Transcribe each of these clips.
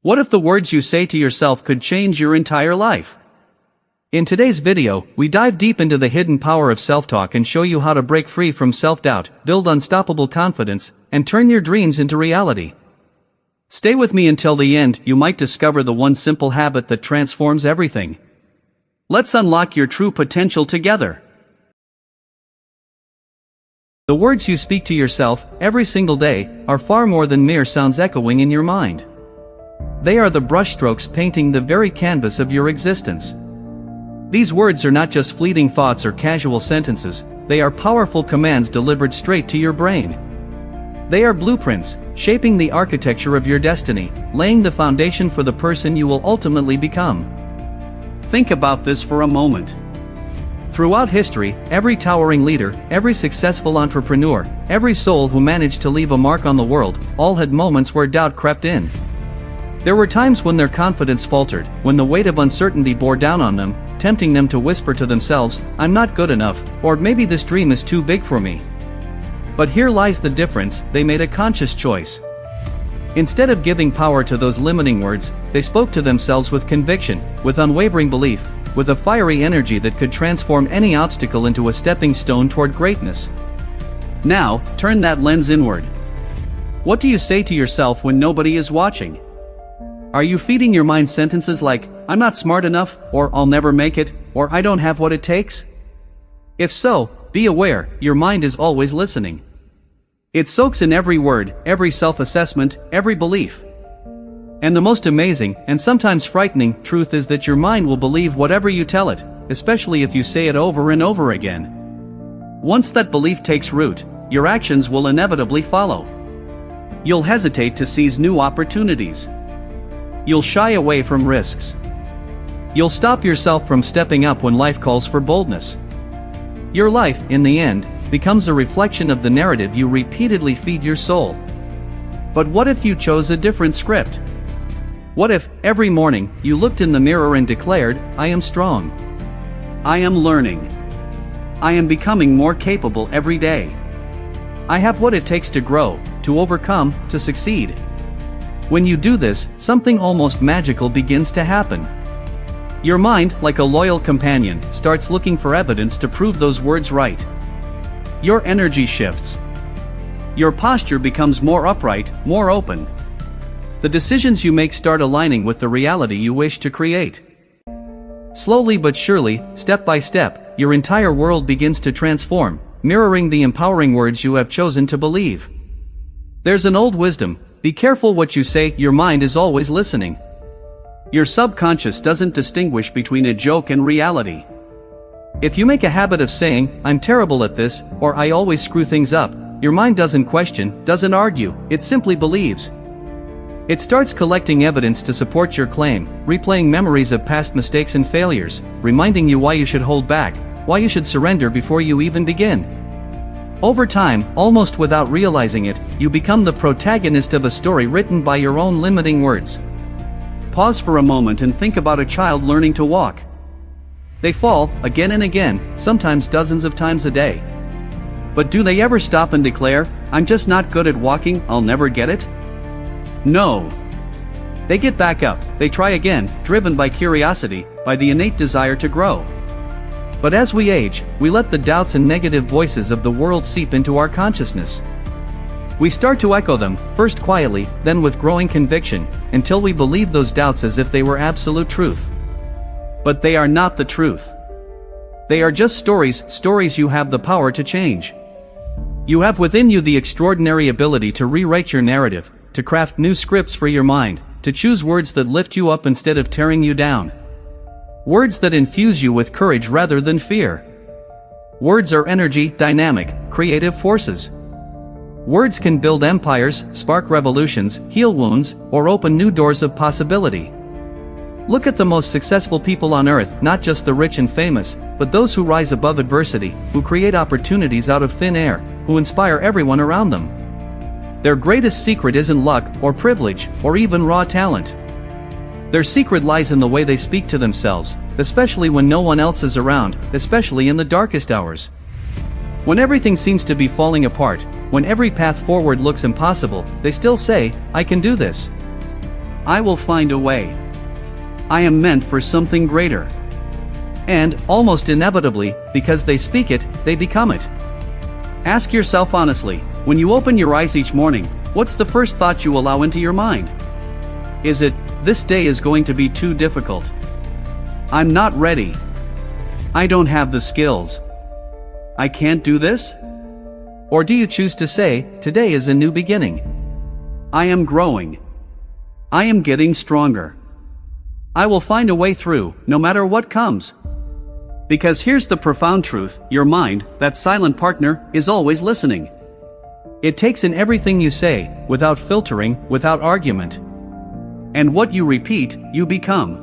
What if the words you say to yourself could change your entire life? In today's video, we dive deep into the hidden power of self-talk and show you how to break free from self-doubt, build unstoppable confidence, and turn your dreams into reality. Stay with me until the end. You might discover the one simple habit that transforms everything. Let's unlock your true potential together. The words you speak to yourself every single day are far more than mere sounds echoing in your mind. They are the brushstrokes painting the very canvas of your existence. These words are not just fleeting thoughts or casual sentences, they are powerful commands delivered straight to your brain. They are blueprints, shaping the architecture of your destiny, laying the foundation for the person you will ultimately become. Think about this for a moment. Throughout history, every towering leader, every successful entrepreneur, every soul who managed to leave a mark on the world, all had moments where doubt crept in. There were times when their confidence faltered, when the weight of uncertainty bore down on them, tempting them to whisper to themselves, "I'm not good enough," or "maybe this dream is too big for me." But here lies the difference: they made a conscious choice. Instead of giving power to those limiting words, they spoke to themselves with conviction, with unwavering belief, with a fiery energy that could transform any obstacle into a stepping stone toward greatness. Now, turn that lens inward. What do you say to yourself when nobody is watching? Are you feeding your mind sentences like, "I'm not smart enough," or "I'll never make it," or "I don't have what it takes"? If so, be aware, your mind is always listening. It soaks in every word, every self-assessment, every belief. And the most amazing, and sometimes frightening, truth is that your mind will believe whatever you tell it, especially if you say it over and over again. Once that belief takes root, your actions will inevitably follow. You'll hesitate to seize new opportunities. You'll shy away from risks. You'll stop yourself from stepping up when life calls for boldness. Your life, in the end, becomes a reflection of the narrative you repeatedly feed your soul. But what if you chose a different script? What if, every morning, you looked in the mirror and declared, "I am strong. I am learning. I am becoming more capable every day. I have what it takes to grow, to overcome, to succeed." When you do this, something almost magical begins to happen. Your mind, like a loyal companion, starts looking for evidence to prove those words right. Your energy shifts. Your posture becomes more upright, more open. The decisions you make start aligning with the reality you wish to create. Slowly but surely, step by step, your entire world begins to transform, mirroring the empowering words you have chosen to believe. There's an old wisdom: be careful what you say, your mind is always listening. Your subconscious doesn't distinguish between a joke and reality. If you make a habit of saying, "I'm terrible at this," or "I always screw things up," your mind doesn't question, doesn't argue, it simply believes. It starts collecting evidence to support your claim, replaying memories of past mistakes and failures, reminding you why you should hold back, why you should surrender before you even begin. Over time, almost without realizing it, you become the protagonist of a story written by your own limiting words. Pause for a moment and think about a child learning to walk. They fall, again and again, sometimes dozens of times a day. But do they ever stop and declare, "I'm just not good at walking, I'll never get it"? No. They get back up, they try again, driven by curiosity, by the innate desire to grow. But as we age, we let the doubts and negative voices of the world seep into our consciousness. We start to echo them, first quietly, then with growing conviction, until we believe those doubts as if they were absolute truth. But they are not the truth. They are just stories you have the power to change. You have within you the extraordinary ability to rewrite your narrative, to craft new scripts for your mind, to choose words that lift you up instead of tearing you down. Words that infuse you with courage rather than fear. Words are energy, dynamic, creative forces. Words can build empires, spark revolutions, heal wounds, or open new doors of possibility. Look at the most successful people on earth, not just the rich and famous, but those who rise above adversity, who create opportunities out of thin air, who inspire everyone around them. Their greatest secret isn't luck, or privilege, or even raw talent. Their secret lies in the way they speak to themselves, especially when no one else is around, especially in the darkest hours. When everything seems to be falling apart, when every path forward looks impossible, they still say, "I can do this. I will find a way. I am meant for something greater. And, almost inevitably, because they speak it, they become it. Ask yourself honestly, when you open your eyes each morning, what's the first thought you allow into your mind? Is it, this day is going to be too difficult? I'm not ready. I don't have the skills. I can't do this? Or do you choose to say, today is a new beginning? I am growing. I am getting stronger. I will find a way through, no matter what comes. Because here's the profound truth, your mind, that silent partner, is always listening. It takes in everything you say, without filtering, without argument. And what you repeat, you become.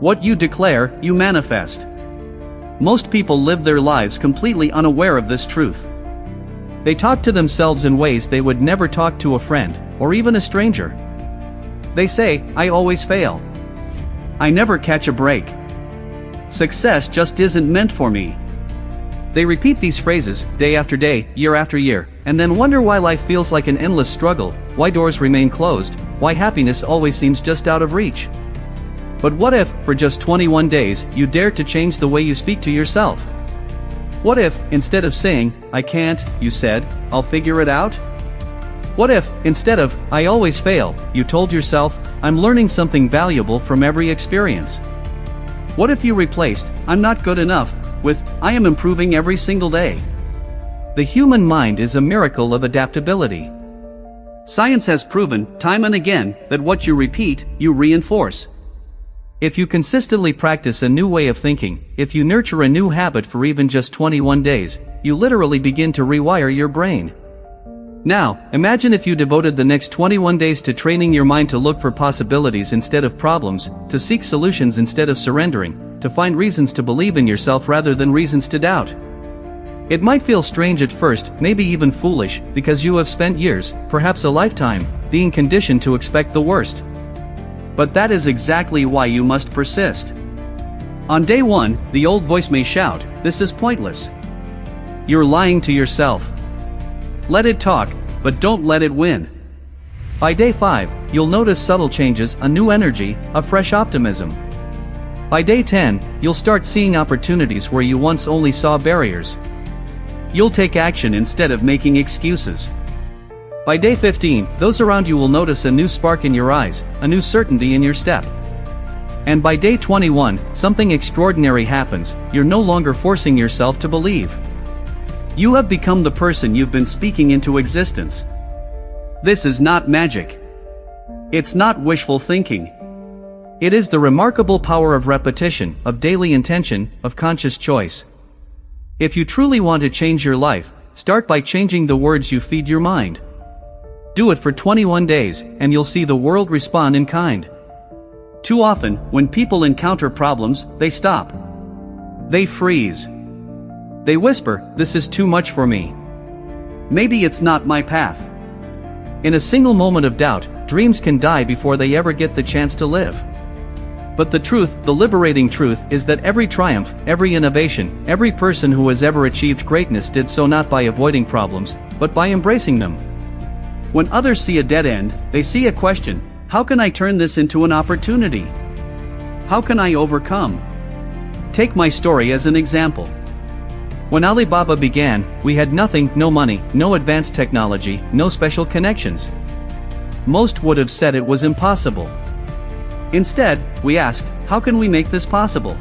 What you declare, you manifest. Most people live their lives completely unaware of this truth. They talk to themselves in ways they would never talk to a friend, or even a stranger. They say, I always fail. I never catch a break. Success just isn't meant for me. They repeat these phrases, day after day, year after year, and then wonder why life feels like an endless struggle, why doors remain closed, why happiness always seems just out of reach. But what if, for just 21 days, you dared to change the way you speak to yourself? What if, instead of saying, I can't, you said, I'll figure it out? What if, instead of, I always fail, you told yourself, I'm learning something valuable from every experience? What if you replaced, I'm not good enough, with, I am improving every single day? The human mind is a miracle of adaptability. Science has proven, time and again, that what you repeat, you reinforce. If you consistently practice a new way of thinking, if you nurture a new habit for even just 21 days, you literally begin to rewire your brain. Now, imagine if you devoted the next 21 days to training your mind to look for possibilities instead of problems, to seek solutions instead of surrendering, to find reasons to believe in yourself rather than reasons to doubt. It might feel strange at first, maybe even foolish, because you have spent years, perhaps a lifetime, being conditioned to expect the worst. But that is exactly why you must persist. On day 1, the old voice may shout, this is pointless. You're lying to yourself. Let it talk, but don't let it win. By day 5, you'll notice subtle changes, a new energy, a fresh optimism. By day 10, you'll start seeing opportunities where you once only saw barriers. You'll take action instead of making excuses. By day 15, those around you will notice a new spark in your eyes, a new certainty in your step. And by day 21, something extraordinary happens, you're no longer forcing yourself to believe. You have become the person you've been speaking into existence. This is not magic. It's not wishful thinking. It is the remarkable power of repetition, of daily intention, of conscious choice. If you truly want to change your life, start by changing the words you feed your mind. Do it for 21 days, and you'll see the world respond in kind. Too often, when people encounter problems, they stop. They freeze. They whisper, this is too much for me. Maybe it's not my path. In a single moment of doubt, dreams can die before they ever get the chance to live. But the truth, the liberating truth, is that every triumph, every innovation, every person who has ever achieved greatness did so not by avoiding problems, but by embracing them. When others see a dead end, they see a question, how can I turn this into an opportunity? How can I overcome? Take my story as an example. When Alibaba began, we had nothing, no money, no advanced technology, no special connections. Most would have said it was impossible. Instead, we asked, how can we make this possible?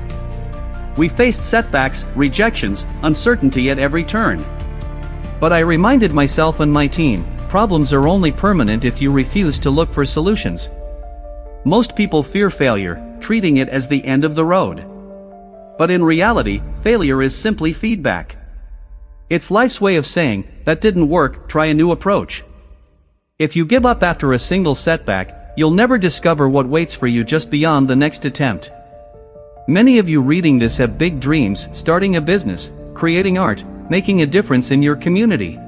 We faced setbacks, rejections, uncertainty at every turn. But I reminded myself and my team, problems are only permanent if you refuse to look for solutions. Most people fear failure, treating it as the end of the road. But in reality, failure is simply feedback. It's life's way of saying, that didn't work, try a new approach. If you give up after a single setback, you'll never discover what waits for you just beyond the next attempt. Many of you reading this have big dreams, starting a business, creating art, making a difference in your community.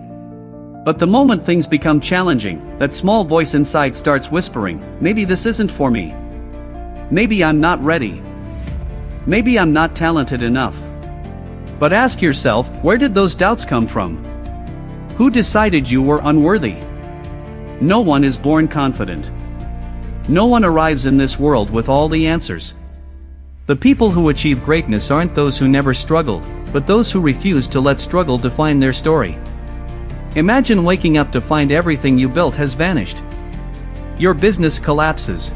But the moment things become challenging, that small voice inside starts whispering, maybe this isn't for me. Maybe I'm not ready. Maybe I'm not talented enough. But ask yourself, where did those doubts come from? Who decided you were unworthy? No one is born confident. No one arrives in this world with all the answers. The people who achieve greatness aren't those who never struggled, but those who refuse to let struggle define their story. Imagine waking up to find everything you built has vanished. Your business collapses.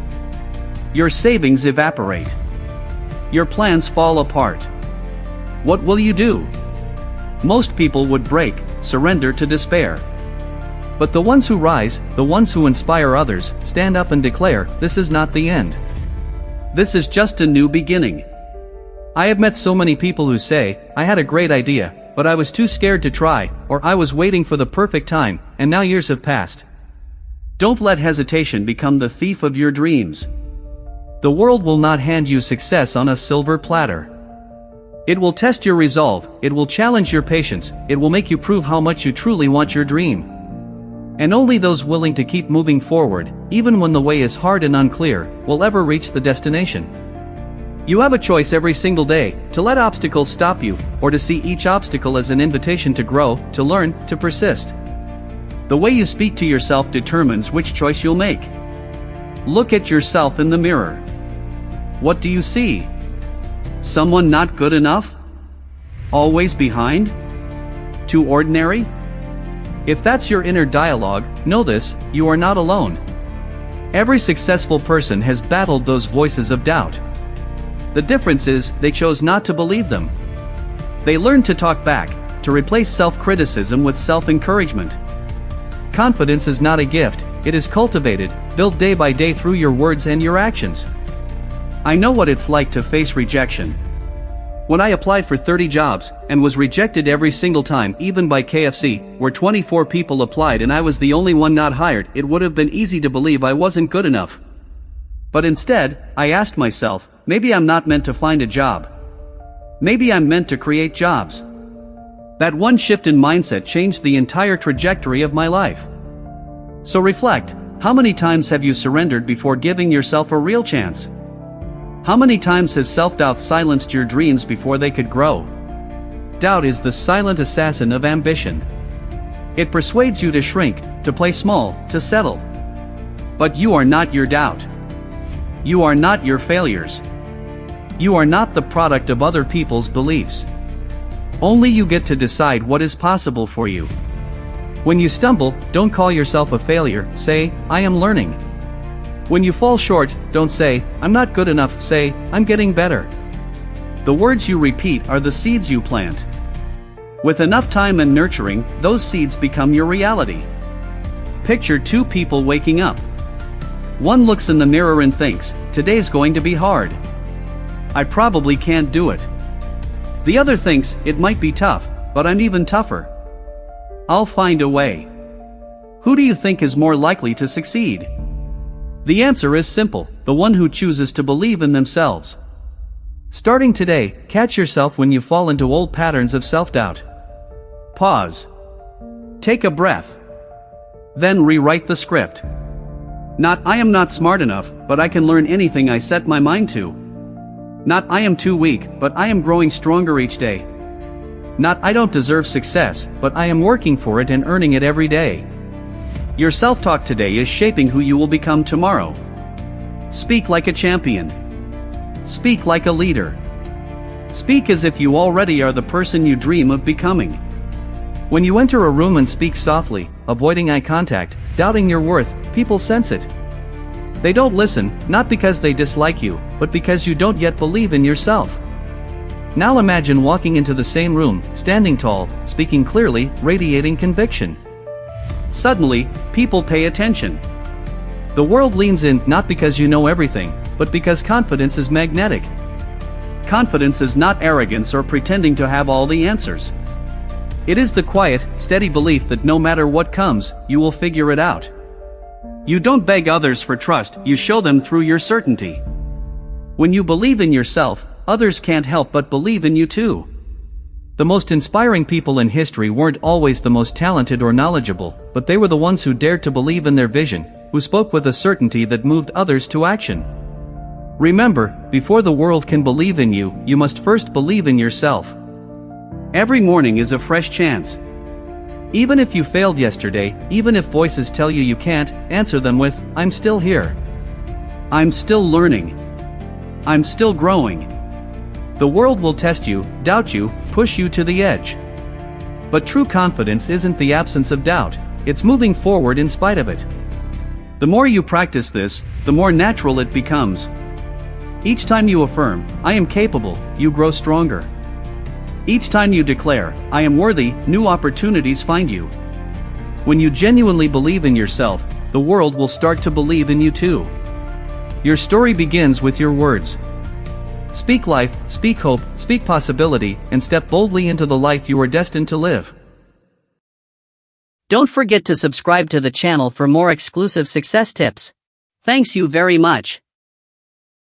Your savings evaporate. Your plans fall apart. What will you do? Most people would break, surrender to despair. But the ones who rise, the ones who inspire others, stand up and declare, this is not the end. This is just a new beginning. I have met so many people who say, I had a great idea, but I was too scared to try, or I was waiting for the perfect time, and now years have passed. Don't let hesitation become the thief of your dreams. The world will not hand you success on a silver platter. It will test your resolve, it will challenge your patience, it will make you prove how much you truly want your dream. And only those willing to keep moving forward, even when the way is hard and unclear, will ever reach the destination. You have a choice every single day, to let obstacles stop you, or to see each obstacle as an invitation to grow, to learn, to persist. The way you speak to yourself determines which choice you'll make. Look at yourself in the mirror. What do you see? Someone not good enough? Always behind? Too ordinary? If that's your inner dialogue, know this, you are not alone. Every successful person has battled those voices of doubt. The difference is, they chose not to believe them. They learned to talk back, to replace self-criticism with self-encouragement. Confidence is not a gift, it is cultivated, built day by day through your words and your actions. I know what it's like to face rejection. When I applied for 30 jobs, and was rejected every single time, even by KFC, where 24 people applied and I was the only one not hired, it would have been easy to believe I wasn't good enough. But instead, I asked myself, maybe I'm not meant to find a job. Maybe I'm meant to create jobs. That one shift in mindset changed the entire trajectory of my life. So reflect, how many times have you surrendered before giving yourself a real chance? How many times has self-doubt silenced your dreams before they could grow? Doubt is the silent assassin of ambition. It persuades you to shrink, to play small, to settle. But you are not your doubt. You are not your failures. You are not the product of other people's beliefs. Only you get to decide what is possible for you. When you stumble, don't call yourself a failure, say, I am learning. When you fall short, don't say, I'm not good enough, say, I'm getting better. The words you repeat are the seeds you plant. With enough time and nurturing, those seeds become your reality. Picture two people waking up. One looks in the mirror and thinks, today's going to be hard. I probably can't do it. The other thinks, it might be tough, but I'm even tougher. I'll find a way. Who do you think is more likely to succeed? The answer is simple, the one who chooses to believe in themselves. Starting today, catch yourself when you fall into old patterns of self-doubt. Pause. Take a breath. Then rewrite the script. Not I am not smart enough, but I can learn anything I set my mind to. Not I am too weak, but I am growing stronger each day. Not I don't deserve success, but I am working for it and earning it every day. Your self-talk today is shaping who you will become tomorrow. Speak like a champion. Speak like a leader. Speak as if you already are the person you dream of becoming. When you enter a room and speak softly, avoiding eye contact, doubting your worth, people sense it. They don't listen, not because they dislike you, but because you don't yet believe in yourself. Now imagine walking into the same room, standing tall, speaking clearly, radiating conviction. Suddenly, people pay attention. The world leans in, not because you know everything, but because confidence is magnetic. Confidence is not arrogance or pretending to have all the answers. It is the quiet, steady belief that no matter what comes, you will figure it out. You don't beg others for trust, you show them through your certainty. When you believe in yourself, others can't help but believe in you too. The most inspiring people in history weren't always the most talented or knowledgeable, but they were the ones who dared to believe in their vision, who spoke with a certainty that moved others to action. Remember, before the world can believe in you, you must first believe in yourself. Every morning is a fresh chance. Even if you failed yesterday, even if voices tell you you can't, answer them with, I'm still here. I'm still learning. I'm still growing. The world will test you, doubt you, push you to the edge. But true confidence isn't the absence of doubt, it's moving forward in spite of it. The more you practice this, the more natural it becomes. Each time you affirm, I am capable, you grow stronger. Each time you declare, I am worthy, new opportunities find you. When you genuinely believe in yourself, the world will start to believe in you too. Your story begins with your words. Speak life, speak hope, speak possibility, and step boldly into the life you are destined to live. Don't forget to subscribe to the channel for more exclusive success tips. Thanks you very much.